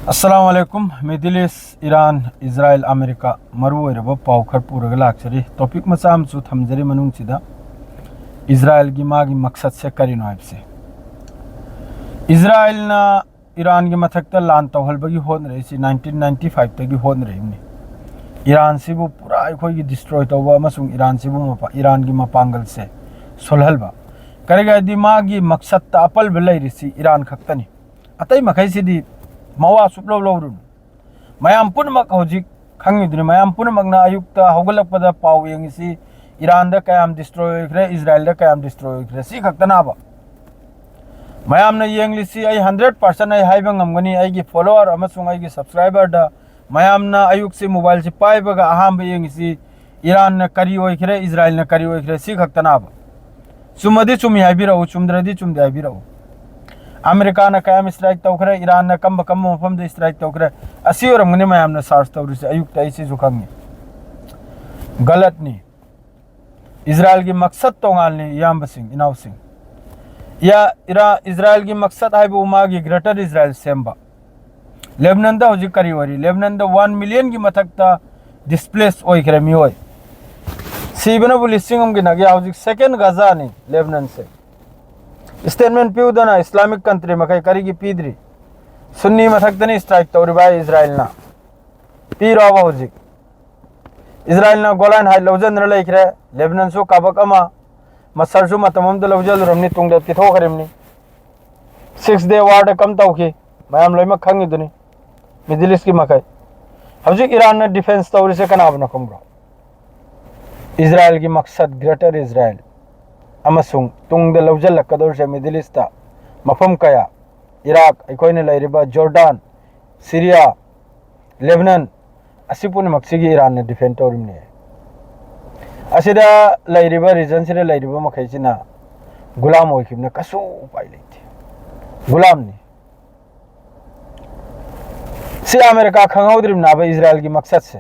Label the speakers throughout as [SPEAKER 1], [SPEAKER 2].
[SPEAKER 1] अस्सलाम वालेकुम। Middle East Iran Israel America मरुब पाव खर पूरग लाक्चरी टॉपिक मचामचु थमजरी मनुंगसिदा इजराइल की मागी मकसद से करिनो हाइबसे इजराइल ना ईरान की मथक्ता लान तौहलबगी होन रही 1995 तगी होन रही ईरान सिबु पूरा अखोई डिस्ट्रॉय तौबा अमसुंग ईरान सिबु ईरान की मपांगल से सोलहलबा करेगा दिमागी मकसद ता अपल बेलैरिसी ईरान खक्तनी अतई मखैसिदी मवा सुप्लो लौरुन मयाम पुनमक हौजिक खंगिद्रि मयाम पुनमकना अयुक्ता हौगलकपदा पाव यंगिसी ईरान दा कयाम डिस्ट्रॉय करे इजराइल दा कयाम डिस्ट्रॉय करे सी खक्तनाबा मयाम ना यंगलिसी आई 100% आई हाइबा ngamgani आइगी फॉलोअर अमसुंग आइगी सब्सक्राइबर दा मयाम ना अयुक से मोबाइल से पाइबगा अहाम यंगिसी ईरान ना करी ओय करे इजराइल ना करी ओय करे सी खक्तनाबा चुमदी चुमी हाइबिराउ चुमद्रदी चुमदे हाइबिराउ अमेरिका ना कयाम स्ट्राइक तौखरे ईरान ना कम मफम दे स्ट्राइक तौखरे असी ओरमगने मयाम ना सर्च तौरिसे अयुक्त ऐसे जुखंगे गलत नी इजराइल की मकसद तोंगालनी याम सिंह इनाव सिंह या इजराइल की मकसद है उमा की ग्रेटर इजराइल सेम्बा लेबनान दा हुजी करी वरी लेबनान दा 1 मिलियन की मथक्ता डिस्प्लेस ओइखरे मियोय सीबना बुलिसिंगम की नगे हुजी सेकंड गाजा नी लेबनान से स्टेटमेंट पीउदना इस्लामिक कंट्री मखै करी की पीद्री सुन्नी मथक्तनी स्ट्राइक तौरी बाय इजराइल ना पीरावा हुजी इजराइल ना गोलान हाई लौजन लेखरे लेबनान सो काबक अमा मसरसु मतमम द लौजल रमनी तुंगद पिथोखरेमनी 6 डे वार कम तौखी मयाम लोइमा खंगिदुनी मिडिल ईस्ट की मखै हुजी ईरान ना डिफेंस तौरी से कनाबना खंगरो इजराइल की मकसद ग्रेटर इजराइल अमसुंग तुंग द लौजल लकदौर से मिडिल ईस्ट ता मफम कया इराक अखोइने लैरिबा जॉर्डन सीरिया लेबनान असिपुन मक्सिगी ईरान ने डिफेंड तौरिमने असिदा लैरिबा रीजन से लैरिबा मखैसिना गुलाम होइखिबने कसु उपाय लेते गुलाम ने से अमेरिका खंगौद्रिम नाबा इजराइल की मकसद से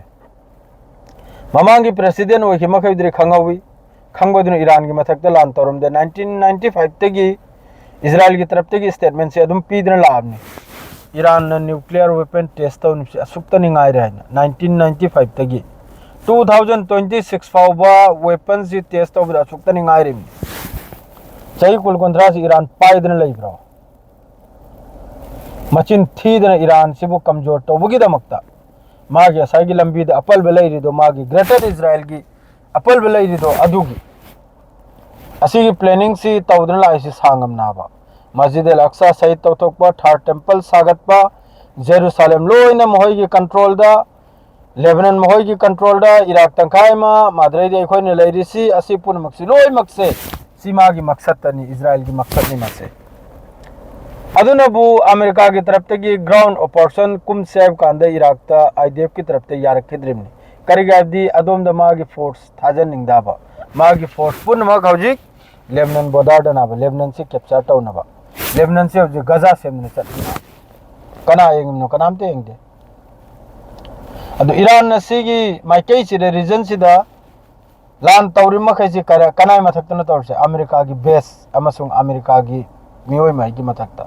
[SPEAKER 1] ममांगी प्रेसिडेंट होइखि मखैद्रि खंगौवी खंगोदन ईरान की मथक्ता लान तौरमदे 1995 तगी इजराइल की तरफ तगी स्टेटमेंट से अदुम पीदन लाबने ईरान ने न्यूक्लियर वेपन टेस्ट तौनिसे असुक्तनि ngaire हाइना 1995 तगी 2026 फाउबा वेपन से टेस्ट तौबदा असुक्तनि ngaire चही कुल कुंद्रा से ईरान पाइदन लैब्रो मचिन थीदन ईरान सिबु कमजोर तौबगी दमक्ता मागी असागी लंबी द अपल बेलैरिदो मागी ग्रेटर इजराइल की अपल बेलैरिदो अदुगी असीगी प्लानिंग सी तौदन लाइसी सांगम नाबा मस्जिद अल अक्सा सहित तौथोकपा थार टेंपल सागतपा जेरूसलेम लोइना महोई की कंट्रोल दा लेबनान महोई की कंट्रोल दा इराक तंखाय मा माद्रेदी अखोइने लैरिसी असी पुन मक्सी लोइ मक्से सीमा की मकसद तनी इजराइल की मकसद नि मसे अदुनबु अमेरिका की तरफ तगी ग्राउंड ऑपरेशन कुम सेव कांदे इराक ता आईडीएफ की तरफ ते यारकिद्रिमनी करिगादी अदोम द मागी फोर्स थाजन निंगदाबा मागी फोर्स पुन मग हौजिक लेबनान बॉर्डर दनाबा लेबनान से कैप्चर तौनबा लेबनान से हौजिक गजा सेमने चटना कना येंगनो कनामते येंगदे अदु ईरान नसीगी माइकै सिदे रीजन सिदा लान तौरि मखैसि करा कनाय मथक्तन तौरसे अमेरिका की बेस अमसुंग अमेरिका की मियोय माइ की मथक्ता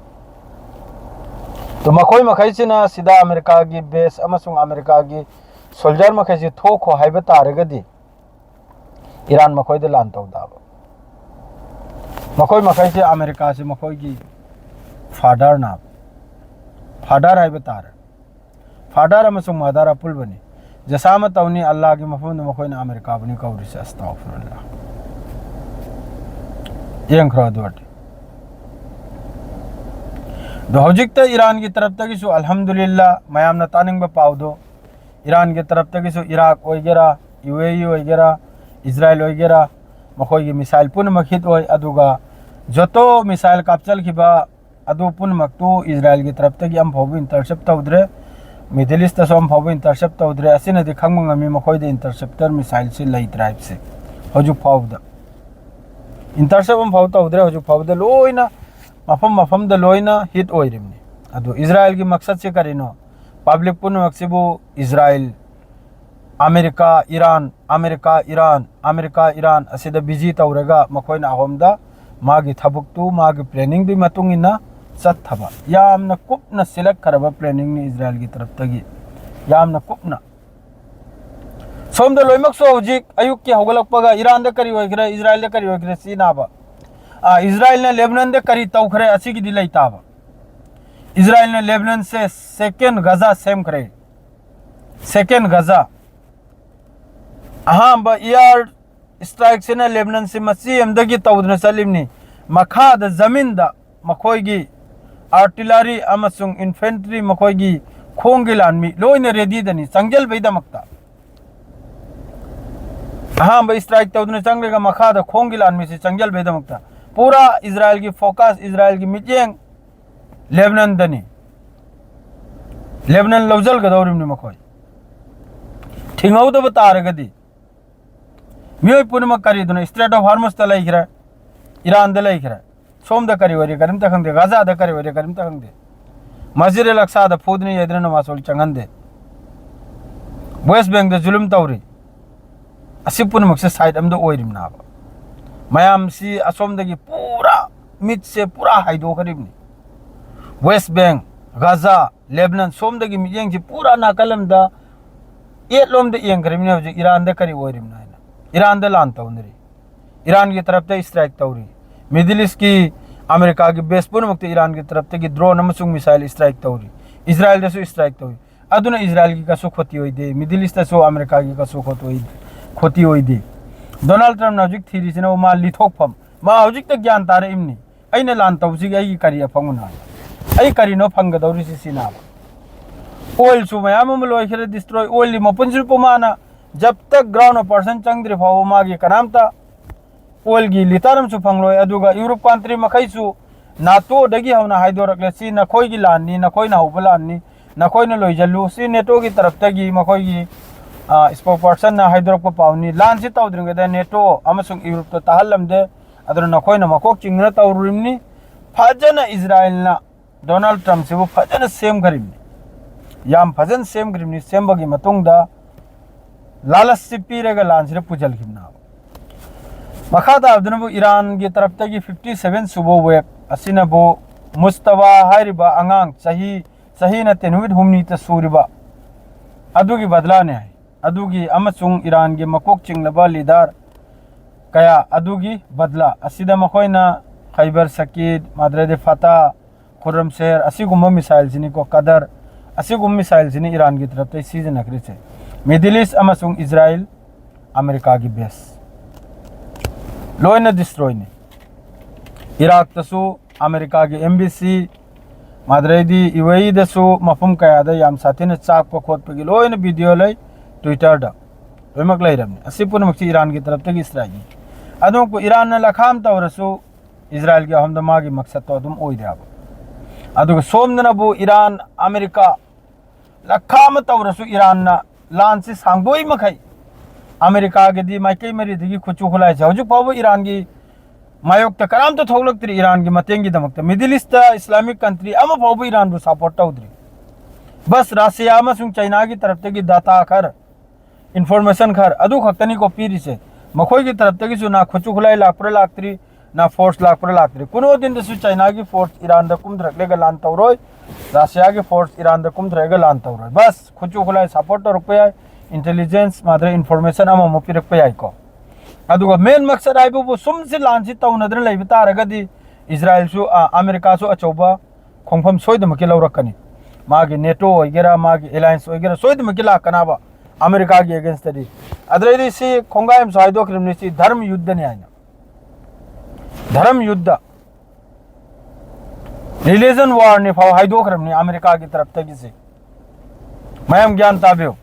[SPEAKER 1] तो मखोय मखैसिना सिदा अमेरिका की बेस अमसुंग अमेरिका की सोल्जर मखैसि थोखो हाइबा तारगदी ईरान मखोय द लान तौदाबा मखोय मखैसि अमेरिका से मखोय की फादर ना फादर हाइबा तार फादर अमसुंग मदर अपुल बनी जसाम तौनी अल्लाह की मफहूम मखोय ना अमेरिका बनी कौरि से अस्तगफिरुल्लाह येंखरा दोट दो हौजिक ईरान की तरफ तक सु अल्हम्दुलिल्लाह मयाम ना तानिंग बा पावदो ईरान की तरफ तक सु इराक वगैरह यूएई वगैरह इजराइल वगैरह मखोई की मिसाइल पुन मखित ओय अदुगा जतो मिसाइल कापचल खिबा अदु पुन मक्तु इजराइल की तरफ तक यम फोबु इंटरसेप्ट तौद्रे मिडिल ईस्ट सोम फोबु इंटरसेप्ट तौद्रे असिन दि खंगमंगमी मखोई दे इंटरसेप्टर मिसाइल से लई ट्राइब से हजु फोबदा इंटरसेप्ट फोब तौद्रे हजु फोबदा लोइना मफम द लोइना हिट ओइरिमनी अदु इजराइल की मकसद से करिनो पब्लिक पुन मक्सिबु Israel America Iran America Iran America Iran असिदा बिजी तौरगा मखोइना अहोमदा मागी थबुक्तु मागी प्लानिंग दी मतुंगिना चत्थबा यामना कुपना सिलेक्ट करबा प्लानिंग नि इजराइल की तरफ तगी यामना कुपना सोमद लोइमक सो हजिक अयुक की हौगलकपगा ईरान द करी होइग्रे इजराइल द करी होइग्रे सीनाबा इजराइल ने लेबनान द करी तौखरे असिगी दिलाई ताबा इजराइल ने लेबनान से सेकेंड गजा सेम करे सेकेंड गजा अहां ब एयर स्ट्राइक से न लेबनान से मसी अमदगी तौदन सलिमनी मखा द जमीन द मखोइगी आर्टिलरी अमसुंग इन्फेंट्री मखोइगी खोंगी लानमी लोइने रेडी दनी संजल बैदा मक्ता हाँ भाई स्ट्राइक तौदने चंगलेगा मखा द खोंगी लानमी से संजल बैदा मक्ता पूरा इजराइल की फोकस इजराइल की मिजेंग लेबनान दनी लेबनान लवजल गदौरिमनी मखोई ठिंगौ द बता रगदी मियोय पुनम करी दुन स्ट्रेट ऑफ हार्मस त लइखरा ईरान द लइखरा सोम द करी वरी करिम तखंदे गाजा द करी वरी करिम तखंदे मस्जिद अल अक्सा द फूदनी यदरन मासोल चंगंदे वेस्ट बैंक द जुलुम तौरी असिपुन मक्से साइड अम द ओइरिम नाबा मयाम सी असोम दगी पूरा मिड से पूरा हाइदो करिमनी वेस्ट बैंक गाजा लेबनान सोम दगी मिजेंग से पूरा नाकलम द एट लोम द यंग करिमनी हजे ईरान द करी ओइरिम ना ईरान द लान तौनरी ईरान की तरफ से स्ट्राइक तौरी मिडिल ईस्ट की अमेरिका की बेस पुन मुक्त ईरान की तरफ से ड्रोन अमसुंग मिसाइल स्ट्राइक तौरी इजराइल दसु स्ट्राइक तौरी अदुना इजराइल की कसु खोती होई दे मिडिल ईस्ट दसु अमेरिका की कसु खोती होई दे डोनाल्ड ट्रम्प नजिक थीरी सिना मा लिथोकफम मा हजिक तक ज्ञान तारे इमनी अइना लान तौसी आई करी अफंगुना आई करी नो फंगदौरी सिना ऑयल सु मयाम लोइखरे डिस्ट्रॉय ऑयल मपुंसु पुमाना जब तक ग्राउंड पर्सन चंद्री फाव मागी कनामता ऑयल की लितारम सु फंगलोय अदुगा यूरोप कंट्री मखैसु नाटो दगी हवना हाइदोरकले सी नखोय की लाननी नखोय ना हौबलाननी नखोय न लोइजल्लु सी नेटो की तरफ तगी मखोय की स्पोक पर्सन ना हाइदोरक पावनी लान से तौद्रिंगदा नेटो अमसुंग यूरोप तो ताहलमदे अदर नखोय न मकोक चिंगना तौरिमनी फजन इजराइल ना डोनाल्ड ट्रम्प से वो फजन सेम करिमनी याम फजन सेम करिमनी सेम बगी मतुंगदा लालच से पीरेगा लान से पुजल खिमना मखादा अब्दुनबु ईरान की तरफ तगी 57 सुबो वेब असिनबो मुस्तवा हारिबा अंगांग सही न तेनुविद हुमनी त सूरिबा अदुगी बदलाने है अदुगी अमसुंग ईरान की मकोक चिंगलबा लीडर कया अदुगी बदला असिदा मखोइना खैबर सकीद मादरेद फता खुर्रम शहर असिगुम मिसाइल जिनी को कदर असिगुम मिसाइल जिनी ईरान की तरफ से सीजन नकरी से मिडिल ईस्ट अमसुंग इजराइल अमेरिका की बेस लोइना डिस्ट्रॉय ने इराक तसु अमेरिका की एम्बेसी मादरेदी यूएई दसु मफम कयादा याम साथिन चाक को खोद पे लोइना वीडियो लै ट्विटर दा लोइमक लैरमने असिपुन मक्सी ईरान की तरफ तक इस्राइल अदों को ईरान ने लखाम तौरसु इजराइल के हमदमा की मकसद तो अदुम ओइ दाबा अदुग सोमदनबु ईरान अमेरिका लखाम तौरसु ईरान ना लान से सांगोई मखई अमेरिका के दी माइकई मरी दी खुचु खुलाय हजु पाव ईरान की मायोक त कराम तो थोलक्तरी ईरान की मतेंगी दमकत मिडिल ईस्ट इस्लामिक कंट्री अम पाव ईरान बु सपोर्ट तौद्री बस रसिया अमसुंग चाइना की तरफ तक डाटा खर इन्फॉर्मेशन खर अदु खतनी को पीरी से मखोई की तरफ तक सु ना खुचु खुलाय लापर लाक्तरी ना फोर्स लापर लाक्तरी कुनो दिन दसु चाइना की फोर्स ईरान द कुम धरकले लान तौरोय रसिया की फोर्स ईरान द कुम धरेगा लान तौरोय बस खुचु खुलाय सपोर्ट रुपया इंटेलिजेंस मादरे इन्फॉर्मेशन अम मोपिरक को अदुगा मेन मकसद आइबु सुम से लान से तौनदन लैब तारगदी इजराइल सु अमेरिका सु अचौबा खोंफम सोइदमके लौरकनी मागी नेटो ओइगेरा मागी एलायंस ओइगेरा सोइदमके लाकनाबा अमेरिका की अगेंस्ट दी अदरेदी सी खोंगायम साइदो क्रिमनिसी धर्म युद्ध ने आइना धर्म युद्ध रिलीजन वार ने फाव हाइदो क्रिमनी अमेरिका की तरफ तक से मयम ज्ञान ताबियो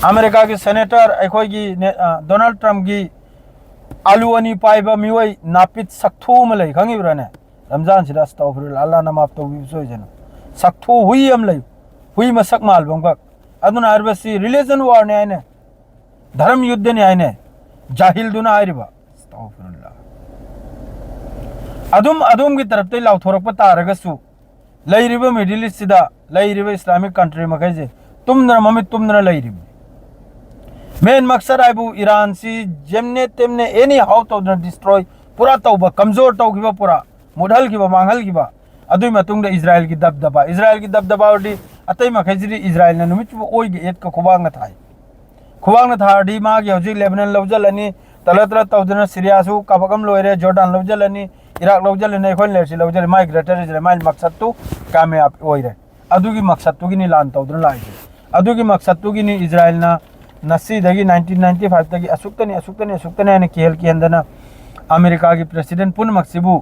[SPEAKER 1] अमेरिका की सेनेटर अखोगी डोनाल्ड ट्रम्प की आलू अनी पाइबा मिवई नापित सक्थू मलई खंगिब्रने रमजान सिदा अस्तगफिरुल्लाह अल्लाह ना माफ तौबी सोइजन सक्थू हुई अमलई हुई मसक माल बंगक अदुना अरबसी रिलीजन वार ने आइने धर्म युद्ध ने आइने जाहिल दुना आइरिबा अस्तगफिरुल्लाह अदुम की तरफ ते लाउथोरक तारगसु लैरिबा मिडिल ईस्ट सिदा लैरिबा इस्लामिक कंट्री मखैजे तुमनर ममित तुमनर लैरिबा मेन मकसद आइबु ईरान सी जेमने तेमने एनी हाउ तो डिस्ट्रॉय पूरा तौबा कमजोर तौगिबा पूरा मुदहल की मांगल की अदुई मतुंग इजराइल की दबदबा और अतई मखैजरी इजराइल ने नुमित ओई गे एत का खुबांग थाई खुबांग थारदी मागी हौजिक लेबनान लौजलनी तलत तलत तौदना सीरियासु काबगम लोइरे जॉर्डन लौजलनी इराक लौजलने खोन लेरसी लौजल माई ग्रेटर इजराइल माई मकसद तो कामयाब ओइरे अदुगी मकसद तो गिनी लान तौदना लाइसे अदुगी मकसद तो गिनी इजराइल ना नसीदगी 1995 तगी असुक्तने ने केल की हंदना अमेरिका की प्रेसिडेंट पुन मक्सिबु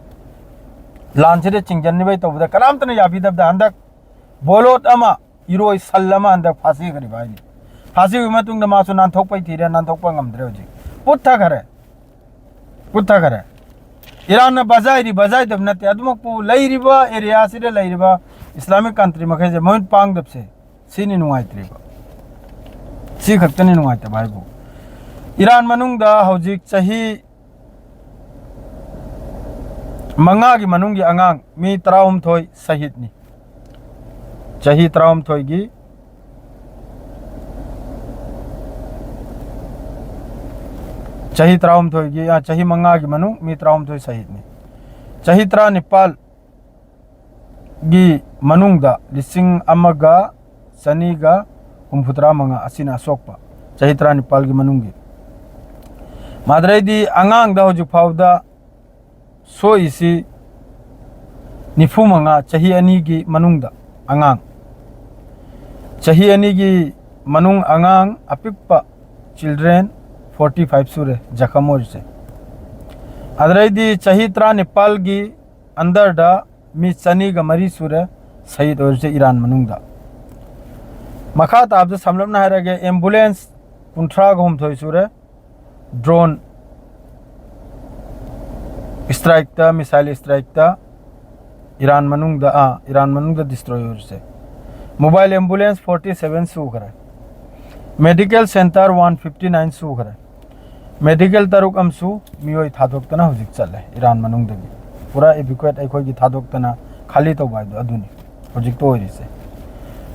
[SPEAKER 1] लांचरे चिंगजन भाई तौबदा कलाम तने याबीदब हंदक बोलोत अमा इरोय सल्लमा हंदक फांसी करी भाई फांसी की मतुंग मासु नानथोकपै थीरे नानथोकपा ngamdre होजी पुत्था करे ईरान ना बजाई दब नते अदुमकपु लैरिबा एरिया सिदे लैरिबा इस्लामिक कंट्री मखैजे मोइन पांगदब से सिनि नुवाइत्रिबा सी खक्तने नुवाइते भाईबु ईरान मनुंगदा हौजिक सही मंगा की मनुंगी अंगांग मी तराउम थोई शहीद नि चही तराउम थोई गी चही तराउम थोई गी या चही मंगा की मनु मी तराउम थोई शहीद नि चही तरा निपाल गी मनुंगदा लिसिंग अमगा सनीगा हुमफुतरा मंगा असिना सोकपा चही तरा निपाल की मनुंगी मादरैदी अंगांग दा होजु फावदा सो इसी निफु मंगा चही अनी की मनुंगदा अंगांग चही अनी की मनुंग अंगांग अपिकपा चिल्ड्रेन 45 सूरे जखमोर से अदरैदी चही तरा नेपाल की अंदर डा मी चनी का मरी सूरे शहीद और से ईरान मनुंगदा मखा ताब समलम ना हरगे एम्बुलेंस कुंट्रा घूम थोई सूरे ड्रोन स्ट्राइक ता मिसाइल स्ट्राइक ता ईरान मनुंगदा डिस्ट्रॉयर से मोबाइल एम्बुलेंस 47 सू करे मेडिकल सेंटर 159 सू करे मेडिकल तरुक अमसु मियोय थादोक्तना हुजिक चले ईरान मनुंगदगी पूरा एविक्वेट अखोय की थादोक्तना खाली तो बाय अदुनी हुजिक तो होरी से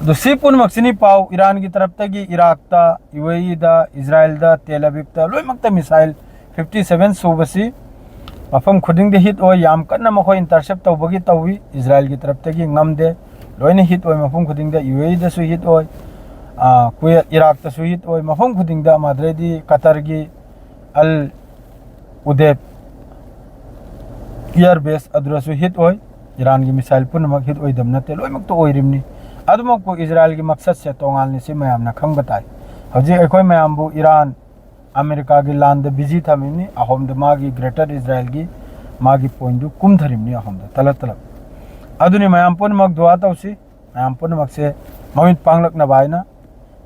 [SPEAKER 1] दो सिपुन मक्सिनी पाव ईरान की तरफ तगी इराक ता यूएई दा इजराइल दा तेल अवीव ता लोय मक्ता मिसाइल 57 सूबसी मफम खुदिंग दे हिट ओय याम कन्ना मखो इंटरसेप्ट तौबगी तौवी इजराइल की तरफ तगी ngamde लोयने हिट ओय मफम खुदिंग दा यूएई दा सु हिट ओय कुय इराक ता सु हिट ओय मफम खुदिंग दा माद्रेदी कतर की अल उदैब एयर बेस अदरसु हिट ओय ईरान की मिसाइल पुनमक हिट ओय दमनते लोय मक तो ओय रिमनी अदमक को इजराइल की मकसद से तोंगालने से मयामना खंग बताई हजे अखोय मयामबु ईरान अमेरिका की लांद बिजी थमिनी अहोम द मागी ग्रेटर इजराइल की मागी पॉइंट दु कुम धरिमनी अहोम द तलत तलब अदुनी मयाम पुनमक दुआ तौसी मयाम पुनमक से ममित पांगलक न बायना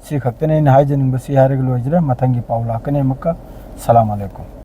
[SPEAKER 1] सी खक्तने हाइजनिंग बसी हारग लोइजरे मथंगी पाउला कने मक्का सलाम अलैकुम।